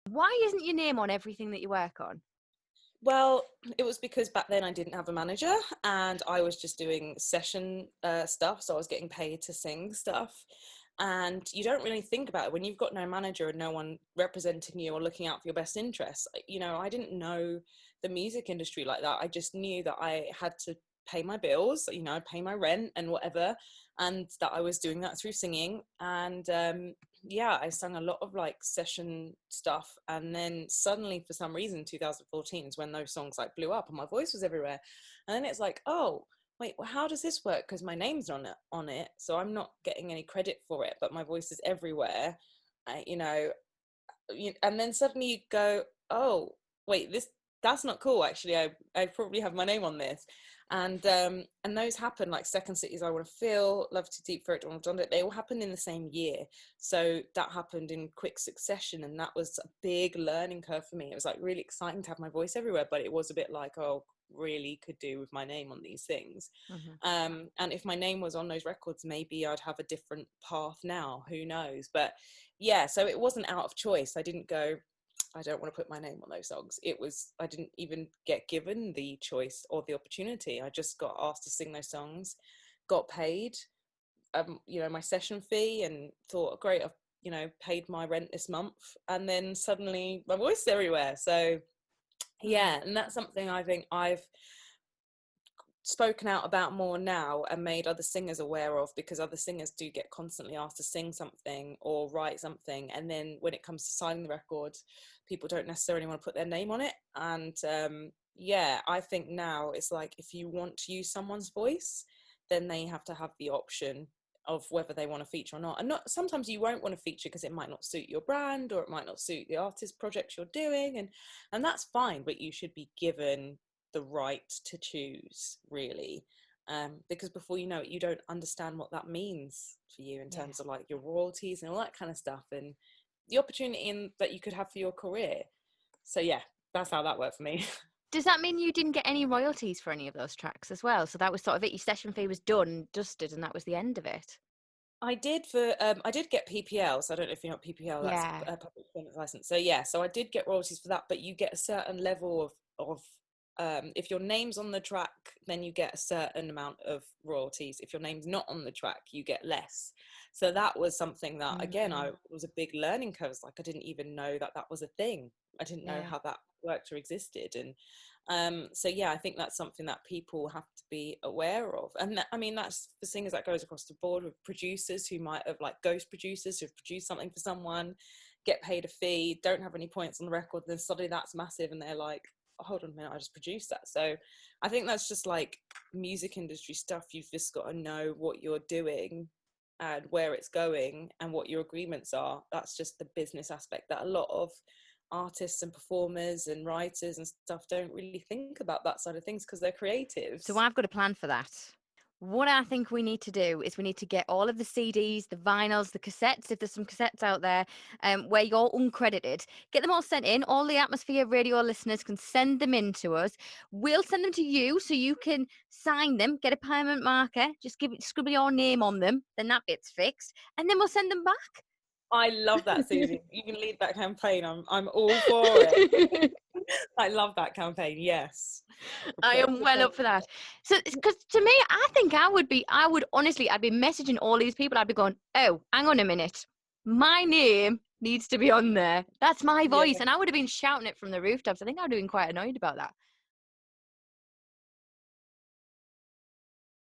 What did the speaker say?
Why isn't your name on everything that you work on? Well, it was because back then I didn't have a manager and I was just doing session stuff. So I was getting paid to sing stuff. And you don't really think about it when you've got no manager and no one representing you or looking out for your best interests. You know, I didn't know the music industry like that. I just knew that I had to pay my bills, you know, pay my rent and whatever, and that I was doing that through singing. And yeah, I sang a lot of like session stuff, and then suddenly for some reason 2014 is when those songs like blew up and my voice was everywhere. And then it's like, oh wait, well, how does this work? Because my name's on it, so I'm not getting any credit for it, but my voice is everywhere. You know, and then suddenly you go, oh wait, that's not cool. Actually, I probably have my name on this. And those happen, like Second City's I Want to Feel, Love Too Deep for It, Don't Have Done It. They all happened in the same year, so that happened in quick succession, and that was a big learning curve for me. It was like really exciting to have my voice everywhere, but it was a bit like, oh, really could do with my name on these things. And if my name was on those records, maybe I'd have a different path now, who knows. But yeah, so it wasn't out of choice. I didn't go, I don't want to put my name on those songs. It was, I didn't even get given the choice or the opportunity. I just got asked to sing those songs, got paid you know, my session fee, and thought, great, I've, you know, paid my rent this month, and then suddenly my voice is everywhere. So yeah, and that's something I think I've spoken out about more now and made other singers aware of, because other singers do get constantly asked to sing something or write something, and then when it comes to signing the record, people don't necessarily want to put their name on it. And yeah, I think now it's like, if you want to use someone's voice, then they have to have the option of whether they want to feature or not. And not, sometimes you won't want to feature because it might not suit your brand, or it might not suit the artist project you're doing, and that's fine, but you should be given the right to choose, really, because before you know it, you don't understand what that means for you in terms of like your royalties and all that kind of stuff, and the opportunity that you could have for your career. So yeah, that's how that worked for me. Does that mean you didn't get any royalties for any of those tracks as well? So that was sort of it, your session fee was done, dusted, and that was the end of it? I did get PPL, so I don't know if you know what PPL, that's a public performance license. So yeah, so I did get royalties for that, but you get a certain level of if your name's on the track, then you get a certain amount of royalties. If your name's not on the track, you get less. So that was something that, again, I was a big learning curve. Like, I didn't even know that was a thing. I didn't know how that worked or existed. And so yeah, I think that's something that people have to be aware of. And I mean, that's for singers, that goes across the board with producers who might have, like, ghost producers who've produced something for someone, get paid a fee, don't have any points on the record, then suddenly that's massive, and they're like, oh, hold on a minute, I just produced that. So I think that's just like music industry stuff. You've just got to know what you're doing and where it's going and what your agreements are. That's just the business aspect that a lot of artists and performers and writers and stuff don't really think about, that side of things, because they're creatives. So I've got a plan for that. What I think we need to do is we need to get all of the CDs, the vinyls, the cassettes, if there's some cassettes out there, where you're uncredited, get them all sent in. All the Atmosphere Radio listeners can send them in to us. We'll send them to you so you can sign them, get a permanent marker, just scribble your name on them, then that bit's fixed, and then we'll send them back. I love that, Suzi. You can lead that campaign. I'm all for it. I love that campaign. Yes, I am well up for that. So, because to me, I think I'd be messaging all these people. I'd be going, oh, hang on a minute, my name needs to be on there. That's my voice. And I would have been shouting it from the rooftops. I think I would have been quite annoyed about that.